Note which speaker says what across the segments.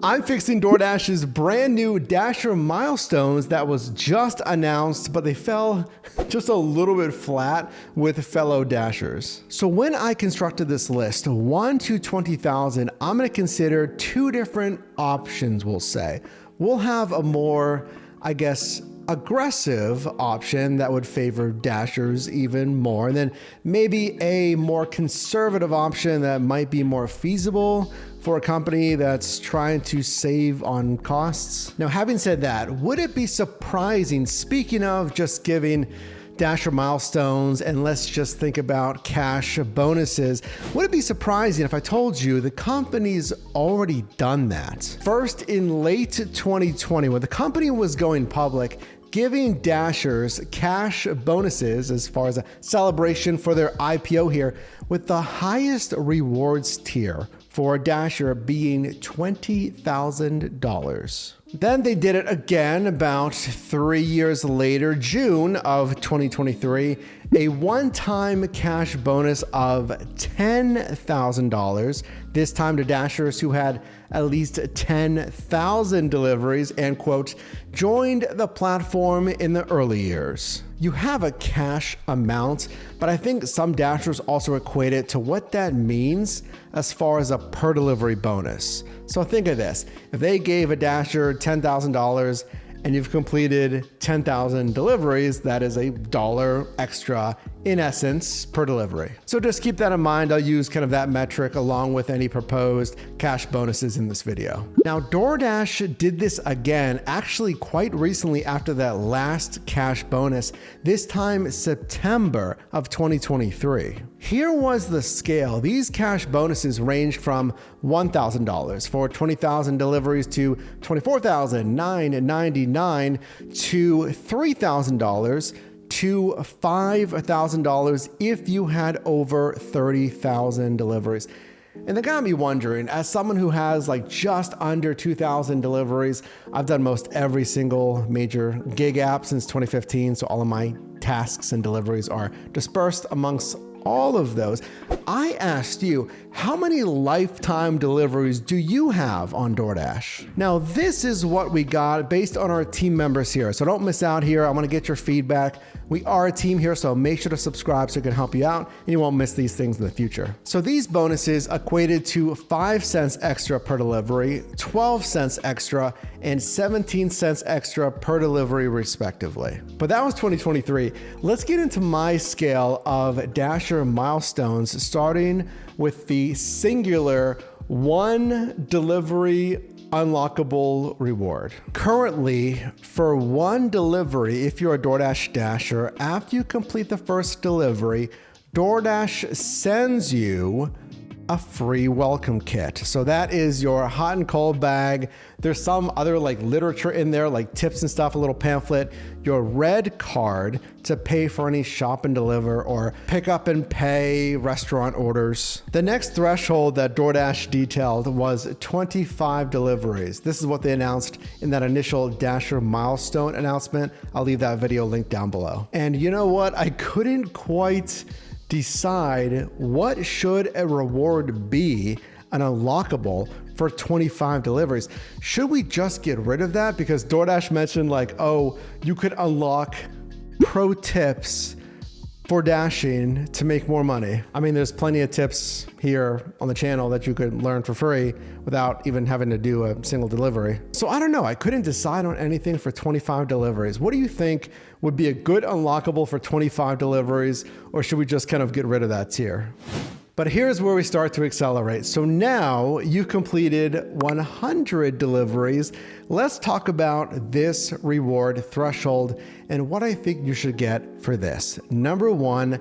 Speaker 1: I'm fixing DoorDash's brand new Dasher milestones that was just announced, but they fell just a little bit flat with fellow Dashers. So when I constructed this list, 1 to 20,000, I'm gonna consider two different options, we'll say. We'll have a more, I guess, aggressive option that would favor Dashers even more, and then maybe a more conservative option that might be more feasible for a company that's trying to save on costs. Now, having said that, would it be surprising, speaking of just giving Dasher milestones, and let's just think about cash bonuses, would it be surprising if I told you the company's already done that? First, in late 2020, when the company was going public, giving Dashers cash bonuses as far as a celebration for their IPO here, with the highest rewards tier for a Dasher being $20,000. Then they did it again about 3 years later, June of 2023, a one-time cash bonus of $10,000, this time to Dashers who had at least 10,000 deliveries and, quote, joined the platform in the early years. You have a cash amount, but I think some Dashers also equate it to what that means as far as a per delivery bonus. So think of this, if they gave a Dasher $10,000 and you've completed 10,000 deliveries, that is $1 extra in essence per delivery. So just keep that in mind. I'll use kind of that metric along with any proposed cash bonuses in this video. Now, DoorDash did this again, actually quite recently after that last cash bonus, this time September of 2023. Here was the scale. These cash bonuses ranged from $1,000 for 20,000 deliveries to $24,999 to $3,000 to $5,000 if you had over 30,000 deliveries. And they got me wondering, as someone who has like just under 2,000 deliveries, I've done most every single major gig app since 2015, so all of my tasks and deliveries are dispersed amongst all of those. I asked you, how many lifetime deliveries do you have on DoorDash? Now, this is what we got based on our team members here. So don't miss out here. I want to get your feedback. We are a team here, so make sure to subscribe so it can help you out and you won't miss these things in the future. So these bonuses equated to 5 cents extra per delivery, 12 cents extra, and 17 cents extra per delivery respectively. But that was 2023. Let's get into my scale of Dasher milestones, starting with the singular 1 delivery unlockable reward. Currently, for 1 delivery, if you're a DoorDash Dasher, after you complete the first delivery, DoorDash sends you a free welcome kit. So that is your hot and cold bag. There's some other like literature in there, like tips and stuff, a little pamphlet, your red card to pay for any shop and deliver or pick up and pay restaurant orders. The next threshold that DoorDash detailed was 25 deliveries. This is what they announced in that initial Dasher milestone announcement. I'll leave that video linked down below. And you know what? I couldn't quite decide what should a reward be, an unlockable for 25 deliveries. Should we just get rid of that? Because DoorDash mentioned like, oh, you could unlock pro tips for dashing to make more money. I mean, there's plenty of tips here on the channel that you could learn for free without even having to do a single delivery. So I don't know, I couldn't decide on anything for 25 deliveries. What do you think would be a good unlockable for 25 deliveries, or should we just kind of get rid of that tier? But here's where we start to accelerate. So now you've completed 100 deliveries. Let's talk about this reward threshold and what I think you should get for this. Number 1,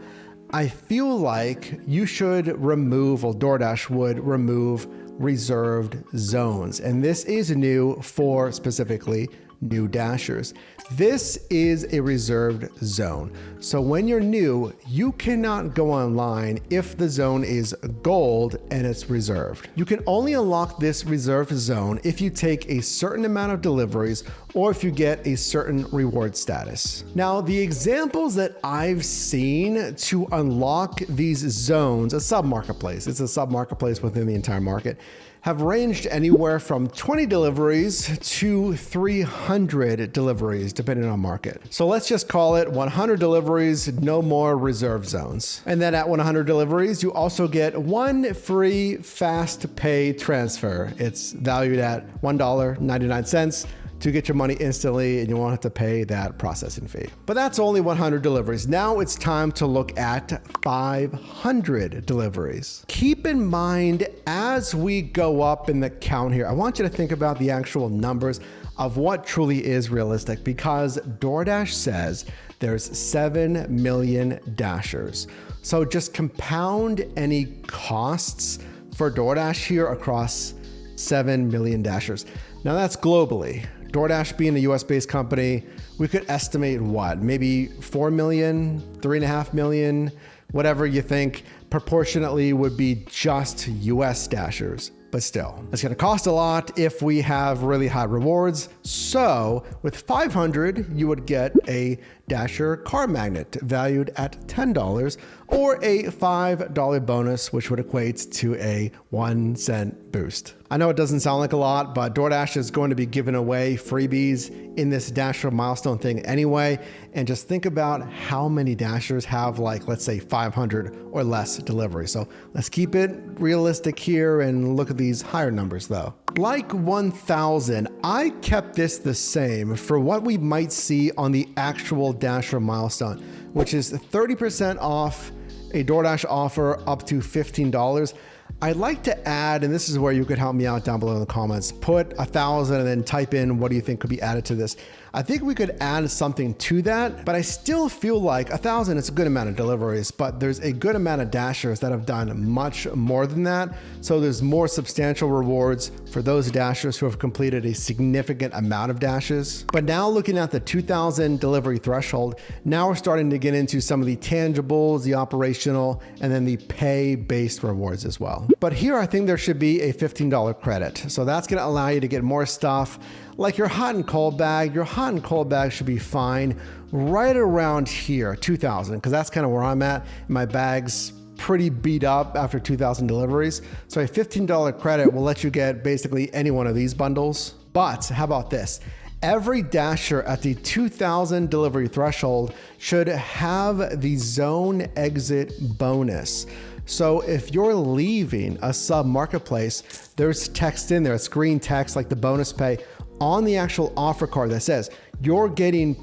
Speaker 1: I feel like you should remove, well, DoorDash would remove reserved zones. And this is new for specifically new Dashers. This is a reserved zone. So when you're new, you cannot go online if the zone is gold and it's reserved. You can only unlock this reserved zone if you take a certain amount of deliveries or if you get a certain reward status. Now, the examples that I've seen to unlock these zones, a sub-marketplace, it's a sub-marketplace within the entire market, have ranged anywhere from 20 deliveries to 300 deliveries, depending on market. So let's just call it 100 deliveries, no more reserve zones. And then at 100 deliveries, you also get one free fast pay transfer. It's valued at $1.99 to get your money instantly, and you won't have to pay that processing fee. But that's only 100 deliveries. Now it's time to look at 500 deliveries. Keep in mind, as we go up in the count here, I want you to think about the actual numbers of what truly is realistic, because DoorDash says there's 7 million Dashers. So just compound any costs for DoorDash here across 7 million Dashers. Now that's globally. DoorDash being a US-based company, we could estimate what? Maybe 4 million, 3.5 million, whatever you think proportionately would be just US Dashers. But still, it's going to cost a lot if we have really high rewards. So with 500, you would get a Dasher car magnet valued at $10 or a $5 bonus, which would equate to a 1 cent boost. I know it doesn't sound like a lot, but DoorDash is going to be giving away freebies in this Dasher milestone thing anyway. And just think about how many Dashers have, like, let's say 500 or less deliveries. So let's keep it realistic here and look at these higher numbers though. Like 1,000, I kept this the same for what we might see on the actual Dasher milestone, which is 30% off a DoorDash offer up to $15. I'd like to add, and this is where you could help me out down below in the comments, put 1,000 and then type in what do you think could be added to this. I think we could add something to that, but I still feel like 1,000 is a good amount of deliveries, but there's a good amount of Dashers that have done much more than that. So there's more substantial rewards for those Dashers who have completed a significant amount of dashes. But now looking at the 2,000 delivery threshold, now we're starting to get into some of the tangibles, the operational, and then the pay-based rewards as well. But here I think there should be a $15 credit. So that's going to allow you to get more stuff like your hot and cold bag. Your hot and cold bag should be fine right around here, 2,000, because that's kind of where I'm at. My bag's pretty beat up after 2,000 deliveries. So a $15 credit will let you get basically any one of these bundles. But how about this? Every Dasher at the 2,000 delivery threshold should have the zone exit bonus. So if you're leaving a sub marketplace, there's text in there, it's green text like the bonus pay on the actual offer card that says you're getting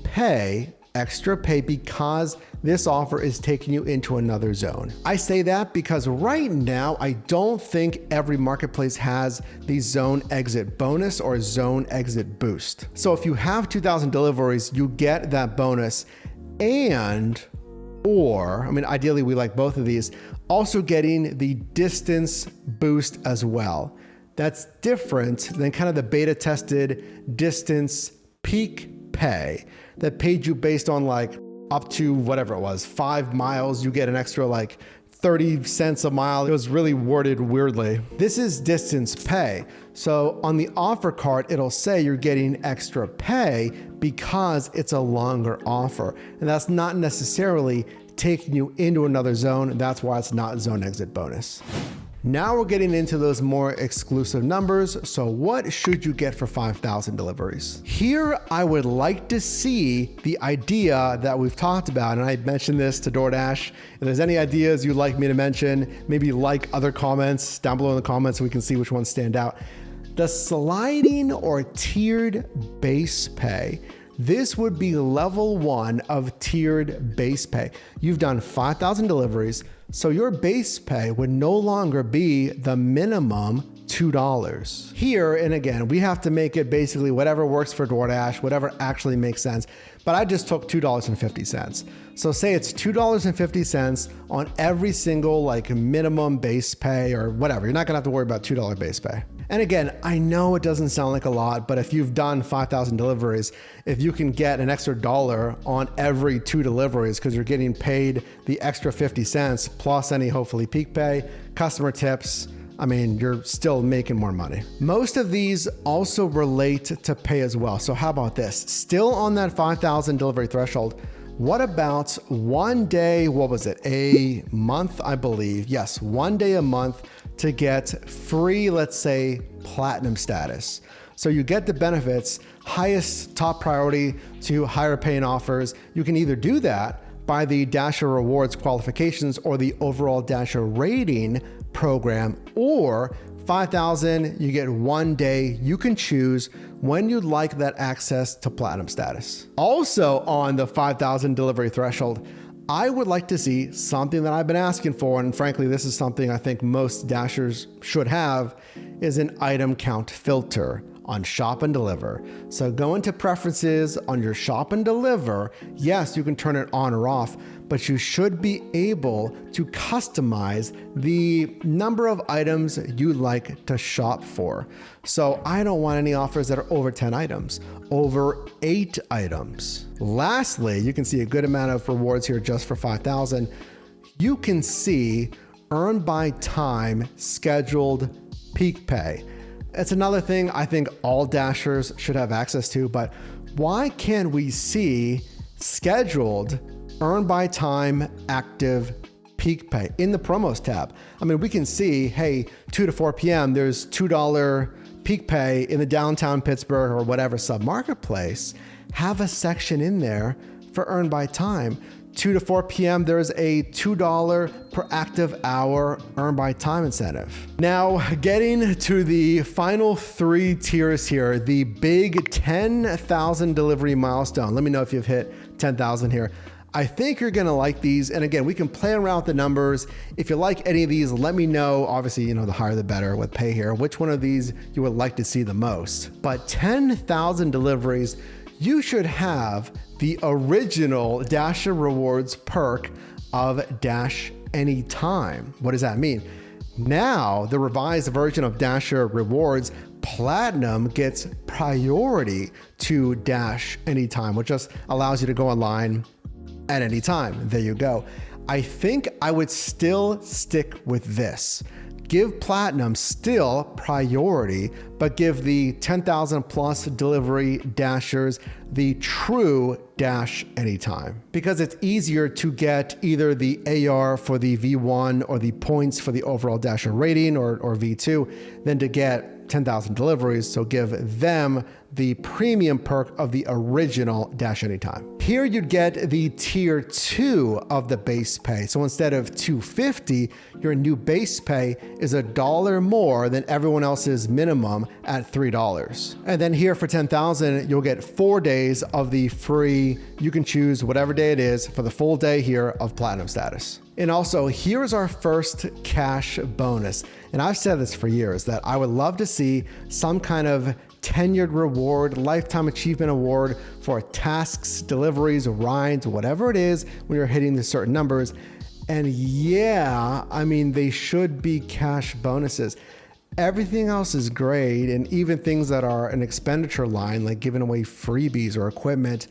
Speaker 1: extra pay because this offer is taking you into another zone. I say that because right now, I don't think every marketplace has the zone exit bonus or zone exit boost. So if you have 2,000 deliveries, you get that bonus ideally we like both of these, also getting the distance boost as well. That's different than kind of the beta tested distance peak pay that paid you based on like up to whatever it was, 5 miles, you get an extra like 30 cents a mile. It was really worded weirdly. This is distance pay. So on the offer card, it'll say you're getting extra pay because it's a longer offer. And that's not necessarily taking you into another zone. That's why it's not zone exit bonus. Now we're getting into those more exclusive numbers. So what should you get for 5,000 deliveries? Here, I would like to see the idea that we've talked about. And I mentioned this to DoorDash. If there's any ideas you'd like me to mention, maybe like other comments down below in the comments so we can see which ones stand out. The sliding or tiered base pay. This would be level 1 of tiered base pay. You've done 5,000 deliveries, so your base pay would no longer be the minimum $2. Here, and again, we have to make it basically whatever works for DoorDash, whatever actually makes sense. But I just took $2.50. So say it's $2.50 on every single like minimum base pay or whatever. You're not gonna have to worry about $2 base pay. And again, I know it doesn't sound like a lot, but if you've done 5,000 deliveries, if you can get an extra $1 on every 2 deliveries because you're getting paid the extra 50 cents plus any hopefully peak pay, customer tips, I mean, you're still making more money. Most of these also relate to pay as well. So how about this? Still on that 5,000 delivery threshold, what about one day, what was it, a month, I believe. Yes, one day a month to get free, let's say, platinum status. So you get the benefits, highest top priority to higher paying offers. You can either do that by the Dasher Rewards qualifications or the overall Dasher rating program, or 5,000, you get one day. You can choose when you'd like that access to platinum status. Also on the 5,000 delivery threshold, I would like to see something that I've been asking for, and frankly, this is something I think most Dashers should have, is an item count filter on Shop and Deliver. So go into preferences on your Shop and Deliver. Yes, you can turn it on or off, but you should be able to customize the number of items you'd like to shop for. So I don't want any offers that are over 10 items, over 8 items. Lastly, you can see a good amount of rewards here just for 5,000. You can see earn by time scheduled peak pay. It's another thing I think all Dashers should have access to, but why can't we see scheduled earn by time active peak pay in the promos tab? I mean, we can see, hey, 2 to 4 p.m., there's $2 peak pay in the downtown Pittsburgh or whatever sub-marketplace. Have a section in there for earn by time. 2 to 4 p.m., there's a $2 per active hour earn by time incentive. Now, getting to the final 3 tiers here, the big 10,000 delivery milestone. Let me know if you've hit 10,000 here. I think you're gonna like these. And again, we can play around with the numbers. If you like any of these, let me know. Obviously, the higher the better with pay here, which one of these you would like to see the most. But 10,000 deliveries, you should have the original Dasher Rewards perk of Dash Anytime. What does that mean? Now, the revised version of Dasher Rewards Platinum gets priority to Dash Anytime, which just allows you to go online at any time. There you go. I think I would still stick with this. Give Platinum still priority, but give the 10,000 plus delivery Dashers the true Dash Anytime, because it's easier to get either the AR for the V1 or the points for the overall Dasher rating or V2 than to get 10,000 deliveries. So give them the premium perk of the original Dash Anytime. Here you'd get the tier 2 of the base pay. So instead of $250, your new base pay is $1 more than everyone else's minimum at $3. And then here for 10,000, you'll get 4 days of the free, you can choose whatever day it is for the full day here of platinum status. And also, here's our first cash bonus. And I've said this for years that I would love to see some kind of tenured reward, lifetime achievement award for tasks, deliveries, rides, whatever it is when you're hitting the certain numbers. And yeah, I mean, they should be cash bonuses. Everything else is great. And even things that are an expenditure line, like giving away freebies or equipment,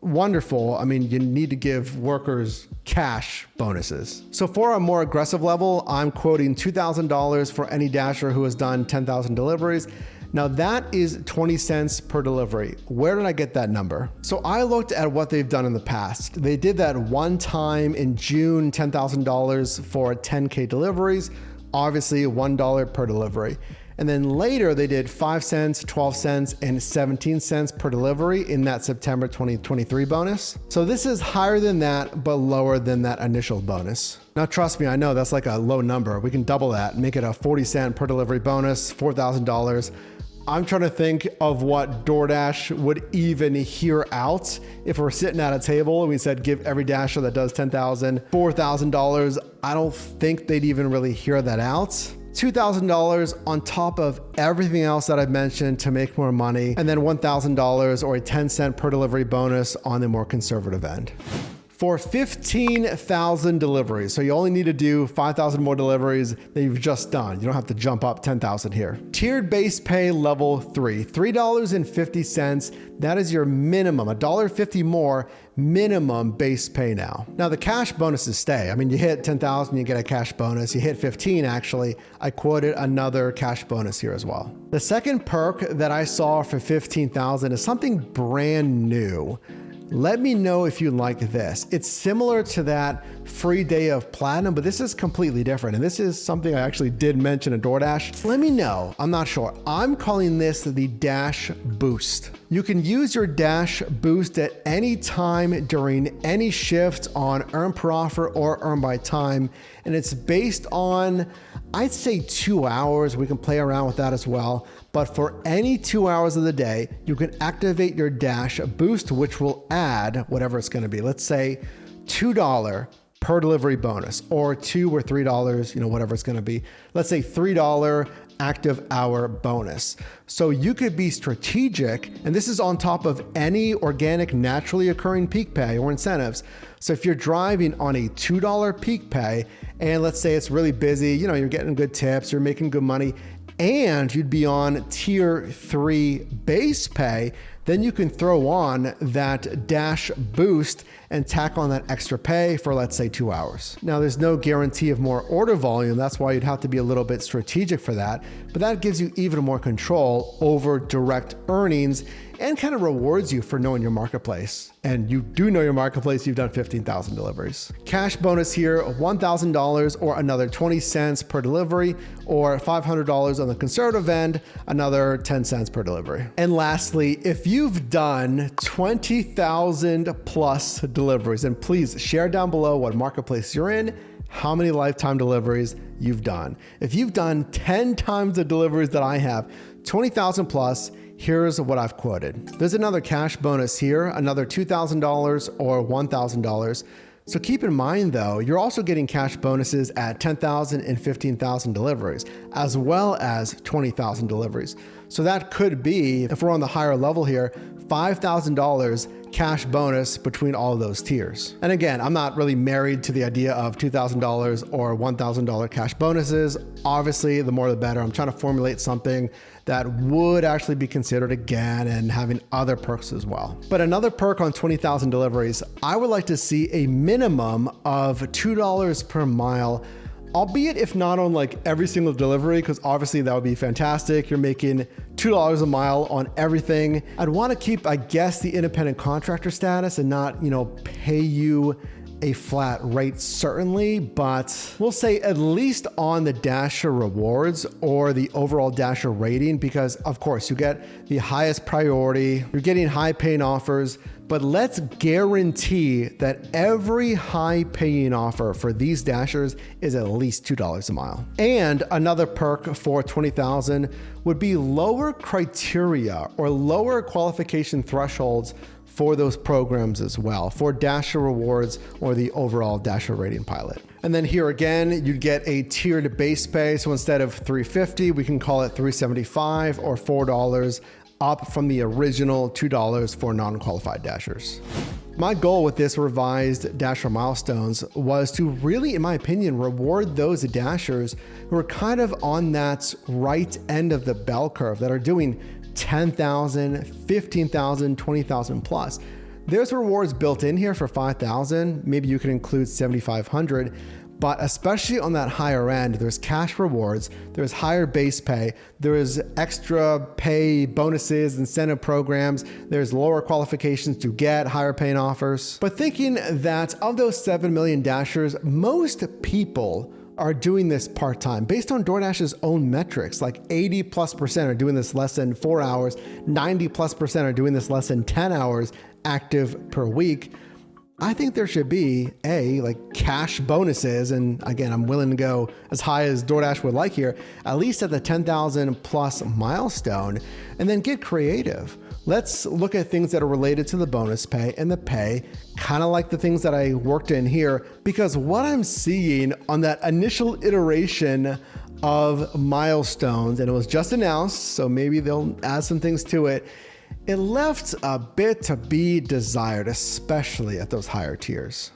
Speaker 1: wonderful. I mean, you need to give workers cash bonuses. So for a more aggressive level, I'm quoting $2,000 for any Dasher who has done 10,000 deliveries. Now that is 20 cents per delivery. Where did I get that number? So I looked at what they've done in the past. They did that one time in June, $10,000 for 10K deliveries, obviously $1 per delivery. And then later they did 5 cents, 12 cents, and 17 cents per delivery in that September 2023 bonus. So this is higher than that, but lower than that initial bonus. Now, trust me, I know that's like a low number. We can double that, make it a 40 cent per delivery bonus, $4,000. I'm trying to think of what DoorDash would even hear out if we're sitting at a table and we said, give every Dasher that does 10,000, $4,000. I don't think they'd even really hear that out. $2,000 on top of everything else that I've mentioned to make more money, and then $1,000 or a 10 cent per delivery bonus on the more conservative end. for 15,000 deliveries. So you only need to do 5,000 more deliveries than you've just done. You don't have to jump up 10,000 here. Tiered base pay level 3, $3.50. That is your minimum, $1.50 more minimum base pay now. Now the cash bonuses stay. I mean, you hit 10,000, you get a cash bonus. You hit 15, actually, I quoted another cash bonus here as well. The second perk that I saw for 15,000 is something brand new. Let me know if you like this. It's similar to that free day of platinum, but this is completely different. And this is something I actually did mention in DoorDash. Let me know. I'm not sure. I'm calling this the Dash Boost. You can use your Dash Boost at any time during any shift on Earn Per Offer or Earn By Time. And it's based on, I'd say 2 hours. We can play around with that as well. But for any 2 hours of the day, you can activate your Dash Boost, which will add whatever it's going to be. Let's say $2 per delivery bonus, or $2 or $3, whatever it's going to be. Let's say $3 active hour bonus. So you could be strategic, and this is on top of any organic, naturally occurring peak pay or incentives. So if you're driving on a $2 peak pay, and let's say it's really busy, you're getting good tips, you're making good money, and you'd be on tier 3 base pay, then you can throw on that Dash Boost and tack on that extra pay for, let's say, 2 hours. Now, there's no guarantee of more order volume. That's why you'd have to be a little bit strategic for that. But that gives you even more control over direct earnings and kind of rewards you for knowing your marketplace. And you do know your marketplace, you've done 15,000 deliveries. Cash bonus here, $1,000 or another 20 cents per delivery, or $500 on the conservative end, another 10 cents per delivery. And lastly, if you've done 20,000 plus deliveries, and please share down below what marketplace you're in, how many lifetime deliveries you've done. If you've done 10 times the deliveries that I have, 20,000 plus, here's what I've quoted. There's another cash bonus here, another $2,000 or $1,000. So keep in mind though, you're also getting cash bonuses at 10,000 and 15,000 deliveries, as well as 20,000 deliveries. So that could be, if we're on the higher level here, $5,000 cash bonus between all of those tiers. And again, I'm not really married to the idea of $2,000 or $1,000 cash bonuses. Obviously, the more the better. I'm trying to formulate something that would actually be considered again and having other perks as well. But another perk on 20,000 deliveries, I would like to see a minimum of $2 per mile, albeit if not on like every single delivery, because obviously that would be fantastic. You're making $2 a mile on everything. I'd want to keep, I guess, the independent contractor status and not, pay you a flat rate, certainly, but we'll say at least on the Dasher rewards or the overall Dasher rating, because of course you get the highest priority, you're getting high paying offers, but let's guarantee that every high paying offer for these Dashers is at least $2 a mile. And another perk for 20,000 would be lower criteria or lower qualification thresholds for those programs as well, for Dasher rewards or the overall Dasher rating pilot. And then here again, you'd get a tiered base pay. So instead of $350, we can call it $375 or $4 up from the original $2 for non-qualified Dashers. My goal with this revised Dasher milestones was to really, in my opinion, reward those Dashers who are kind of on that right end of the bell curve, that are doing 10,000, 15,000, 20,000 plus. There's rewards built in here for 5,000. Maybe you can include 7,500, but especially on that higher end, there's cash rewards, there's higher base pay, there's extra pay bonuses, incentive programs, there's lower qualifications to get higher paying offers. But thinking that of those 7 million Dashers, most people are doing this part-time. Based on DoorDash's own metrics, like 80+% are doing this less than 4 hours, 90+% are doing this less than 10 hours active per week. I think there should be like cash bonuses. And again, I'm willing to go as high as DoorDash would like here, at least at the 10,000 plus milestone, and then get creative. Let's look at things that are related to the bonus pay and the pay, kind of like the things that I worked in here, because what I'm seeing on that initial iteration of milestones, and it was just announced, so maybe they'll add some things to it, it left a bit to be desired, especially at those higher tiers.